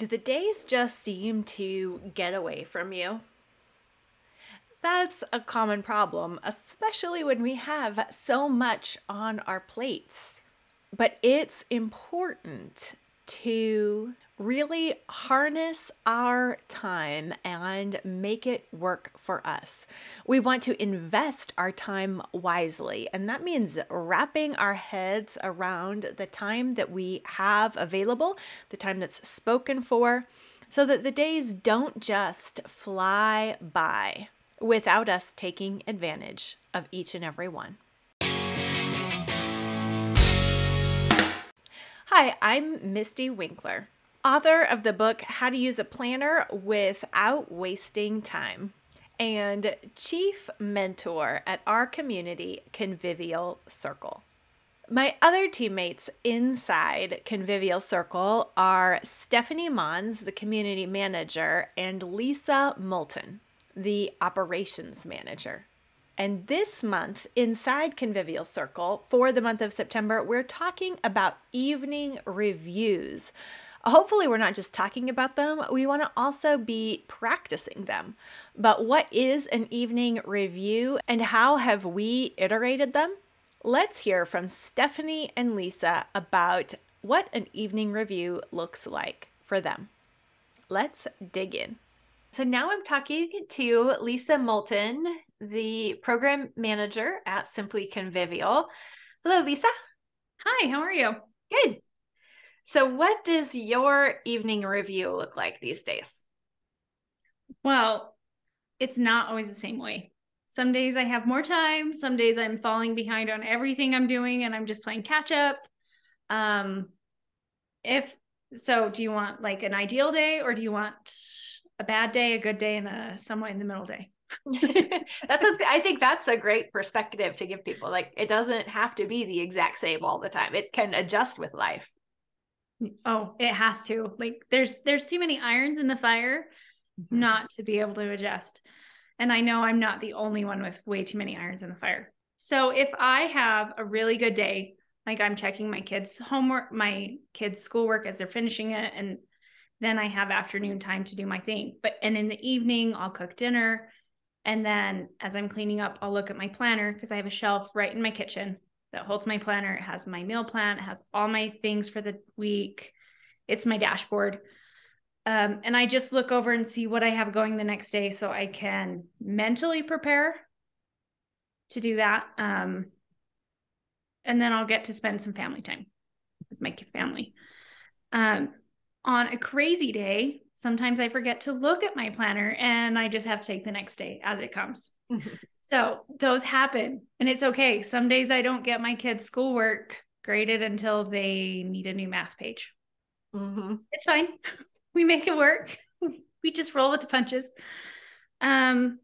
Do the days just seem to get away from you? That's a common problem, especially when we have so much on our plates. But it's important to really harness our time and make it work for us. We want to invest our time wisely, and that means wrapping our heads around the time that we have available, the time that's spoken for, so that the days don't just fly by without us taking advantage of each and every one. Hi, I'm Misty Winkler, author of the book How to Use a Planner Without Wasting Time, and chief mentor at our community Convivial Circle. My other teammates inside Convivial Circle are Stephanie Mons, the community manager, and Lisa Moulton, the operations manager. And this month, inside Convivial Circle, for the month of September, we're talking about evening reviews. Hopefully, we're not just talking about them. We want to also be practicing them. But what is an evening review and how have we iterated them? Let's hear from Stephanie and Lisa about what an evening review looks like for them. Let's dig in. So now I'm talking to Lisa Moulton, the program manager at Simply Convivial. Hello, Lisa. Hi, how are you? Good. So what does your evening review look like these days? Well, it's not always the same way. Some days I have more time. Some days I'm falling behind on everything I'm doing and I'm just playing catch up. Do you want like an ideal day or do you want a bad day, a good day, and a somewhat in the middle day? I think that's a great perspective to give people. Like, it doesn't have to be the exact same all the time. It can adjust with life. Oh, it has to. Like there's too many irons in the fire not to be able to adjust. And I know I'm not the only one with way too many irons in the fire. So if I have a really good day, like I'm checking my kids' homework, my kids' schoolwork as they're finishing it, and then I have afternoon time to do my thing. And in the evening, I'll cook dinner. And then as I'm cleaning up, I'll look at my planner because I have a shelf right in my kitchen that holds my planner. It has my meal plan. It has all my things for the week. It's my dashboard. And I just look over and see what I have going the next day so I can mentally prepare to do that. And then I'll get to spend some family time with my family. On a crazy day, sometimes I forget to look at my planner and I just have to take the next day as it comes. So those happen and it's okay. Some days I don't get my kids' schoolwork graded until they need a new math page. It's fine. We make it work. We just roll with the punches. But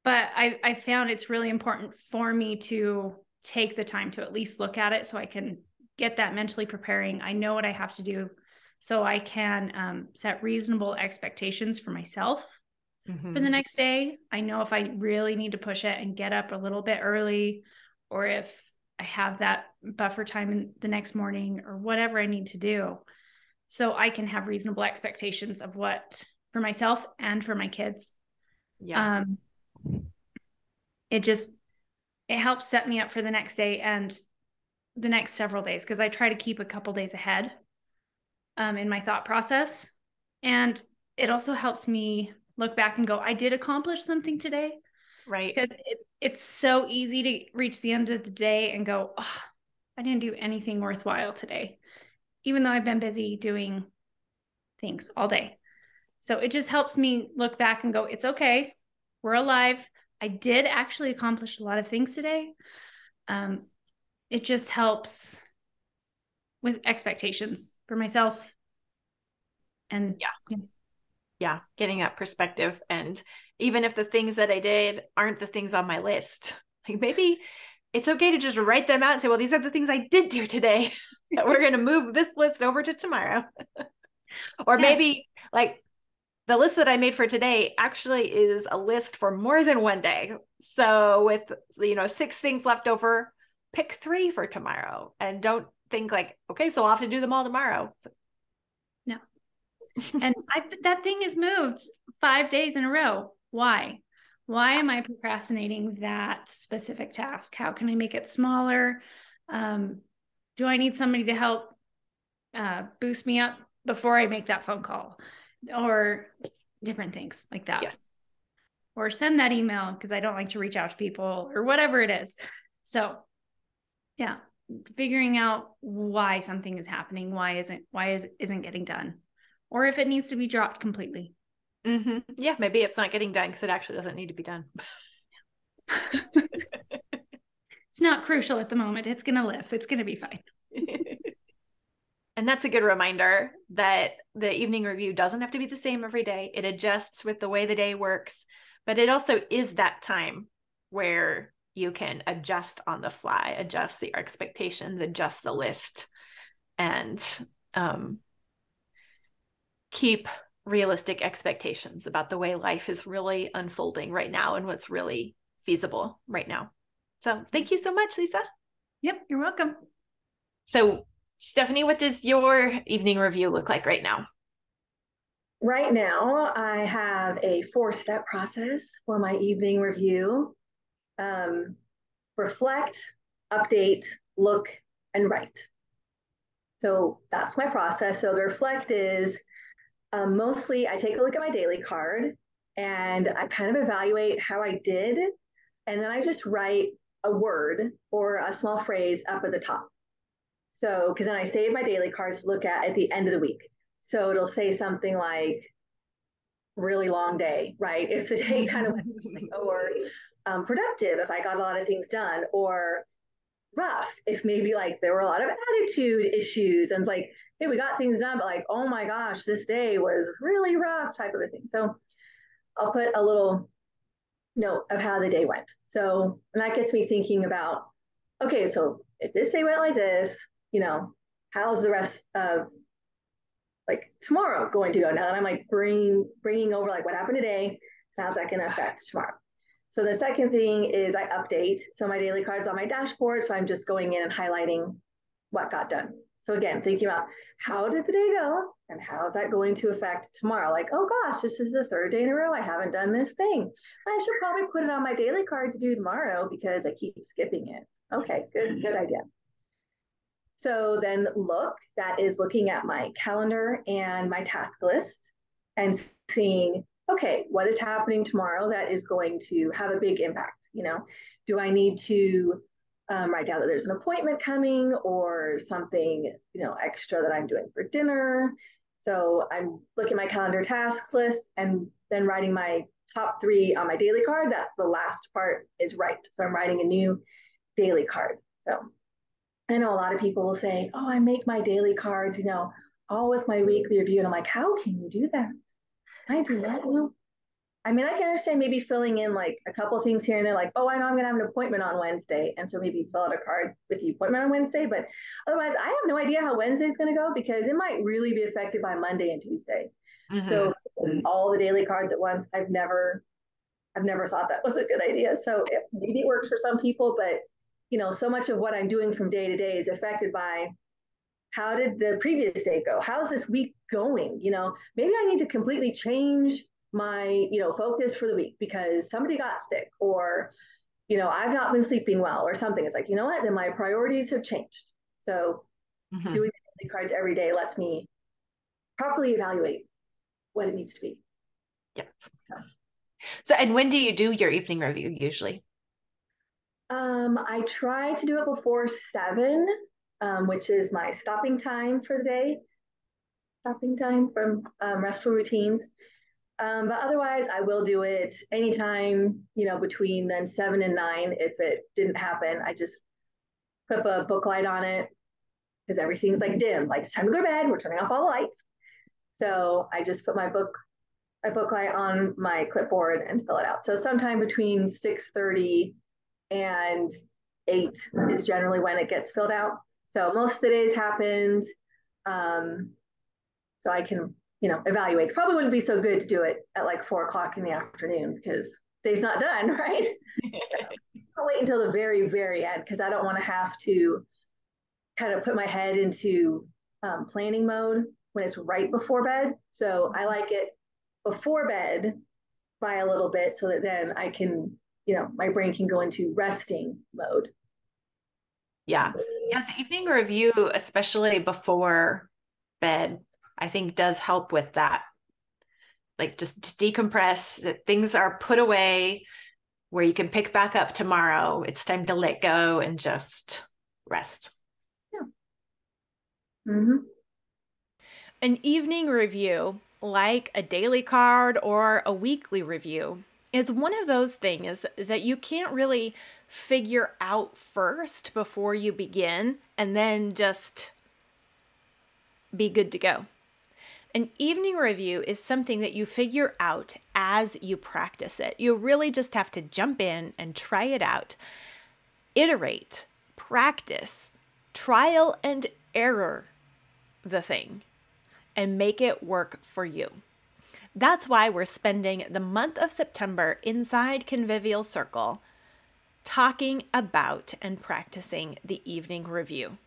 I found it's really important for me to take the time to at least look at it so I can get that mentally preparing. I know what I have to do so I can set reasonable expectations for myself for the next day. I know if I really need to push it and get up a little bit early, or if I have that buffer time in the next morning or whatever I need to do. So I can have reasonable expectations of what for myself and for my kids. Yeah. It helps set me up for the next day and the next several days because I try to keep a couple days ahead in my thought process. And it also helps me look back and go, I did accomplish something today. Right. Because it's so easy to reach the end of the day and go, oh, I didn't do anything worthwhile today, even though I've been busy doing things all day. So it just helps me look back and go, it's okay. We're alive. I did actually accomplish a lot of things today. It just helps with expectations for myself. And yeah, getting that perspective. And even if the things that I did aren't the things on my list, like maybe it's okay to just write them out and say, well, these are the things I did do today. We're going to move this list over to tomorrow. Or maybe like the list that I made for today actually is a list for more than one day. So with, 6 things left over, pick 3 for tomorrow and don't think like, okay, so I'll have to do them all tomorrow. No, And that thing is moved 5 days in a row. Why? Why am I procrastinating that specific task? How can I make it smaller? Do I need somebody to help boost me up before I make that phone call? Or different things like that. Yes. Or send that email because I don't like to reach out to people or whatever it is. So yeah, figuring out why something is happening, why isn't getting done, or if it needs to be dropped completely. Mm-hmm. Yeah, maybe it's not getting done because it actually doesn't need to be done. It's not crucial at the moment. It's going to live. It's going to be fine. And that's a good reminder that the evening review doesn't have to be the same every day. It adjusts with the way the day works, but it also is that time where you can adjust on the fly, adjust the expectations, adjust the list, and keep realistic expectations about the way life is really unfolding right now and what's really feasible right now. So thank you so much, Lisa. Yep, you're welcome. So Stephanie, what does your evening review look like right now? Right now, I have a 4-step process for my evening review. Reflect, update, look, and write. So that's my process. So the reflect is mostly I take a look at my daily card and I kind of evaluate how I did. And then I just write a word or a small phrase up at the top. So, because then I save my daily cards to look at the end of the week. So it'll say something like, really long day, right? If the day kind of went, or productive, if I got a lot of things done, or rough, if maybe like there were a lot of attitude issues and it's like, hey, we got things done, but like, oh my gosh, this day was really rough type of a thing. So I'll put a little note of how the day went. So, and that gets me thinking about, okay, so if this day went like this, how's the rest of like tomorrow going to go now that I'm like bringing over like what happened today, how's that going to affect tomorrow? So the second thing is I update. So my daily card's on my dashboard. So I'm just going in and highlighting what got done. So again, thinking about how did the day go and how is that going to affect tomorrow? Like, oh gosh, this is the 3rd day in a row I haven't done this thing. I should probably put it on my daily card to do tomorrow because I keep skipping it. Okay, good idea. So then look, that is looking at my calendar and my task list and seeing, okay, what is happening tomorrow that is going to have a big impact? Do I need to write down that there's an appointment coming or something, extra that I'm doing for dinner? So I'm looking at my calendar task list and then writing my top 3 on my daily card. That the last part is right. So I'm writing a new daily card. So I know a lot of people will say, oh, I make my daily cards, all with my weekly review. And I'm like, how can you do that? I do that. I mean, I can understand maybe filling in like a couple of things here and there, like, oh, I know I'm going to have an appointment on Wednesday. And so maybe fill out a card with the appointment on Wednesday. But otherwise, I have no idea how Wednesday is going to go because it might really be affected by Monday and Tuesday. Mm-hmm. So all the daily cards at once, I've never thought that was a good idea. So maybe it works for some people, but so much of what I'm doing from day to day is affected by how did the previous day go? How's this week going? Maybe I need to completely change my, focus for the week because somebody got sick or, I've not been sleeping well or something. It's like, you know what? Then my priorities have changed. So doing the cards every day lets me properly evaluate what it needs to be. Yes. So, and when do you do your evening review usually? I try to do it before 7, which is my stopping time for the day. Stopping time from restful routines. But otherwise, I will do it anytime, between then 7 and 9. If it didn't happen, I just put a book light on it because everything's like dim. Like it's time to go to bed. We're turning off all the lights. So I just put my book light on my clipboard and fill it out. So sometime between 6:30 and 8 is generally when it gets filled out. So most of the days happened. So I can, evaluate. Probably wouldn't be so good to do it at like 4:00 in the afternoon because day's not done, right? I'll wait until the very, very end because I don't want to have to kind of put my head into planning mode when it's right before bed. So I like it before bed by a little bit so that then I can, my brain can go into resting mode. Yeah. Yeah. The evening review, especially before bed, I think does help with that. Like just to decompress, that things are put away where you can pick back up tomorrow. It's time to let go and just rest. Yeah. Mm-hmm. An evening review, like a daily card or a weekly review, is one of those things that you can't really figure out first before you begin and then just be good to go. An evening review is something that you figure out as you practice it. You really just have to jump in and try it out, iterate, practice, trial and error the thing, and make it work for you. That's why we're spending the month of September inside Convivial Circle talking about and practicing the evening review.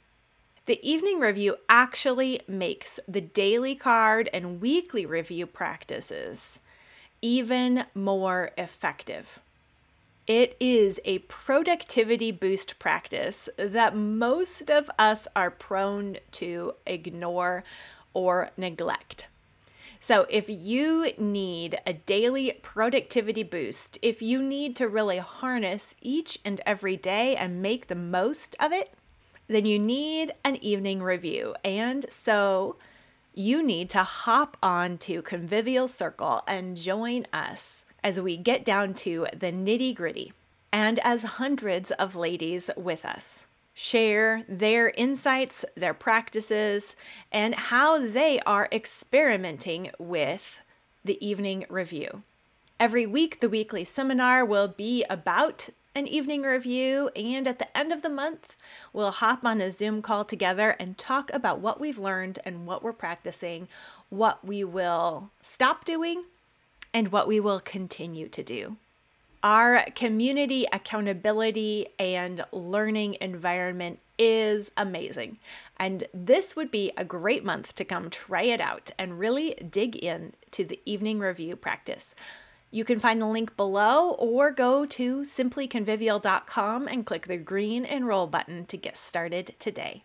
The evening review actually makes the daily card and weekly review practices even more effective. It is a productivity boost practice that most of us are prone to ignore or neglect. So if you need a daily productivity boost, if you need to really harness each and every day and make the most of it, then you need an evening review. And so you need to hop on to Convivial Circle and join us as we get down to the nitty-gritty, and as hundreds of ladies with us share their insights, their practices, and how they are experimenting with the evening review. Every week, the weekly seminar will be about an evening review, and at the end of the month, we'll hop on a Zoom call together and talk about what we've learned and what we're practicing, what we will stop doing, and what we will continue to do. Our community accountability and learning environment is amazing. And this would be a great month to come try it out and really dig in to the evening review practice. You can find the link below or go to simplyconvivial.com and click the green Enroll button to get started today.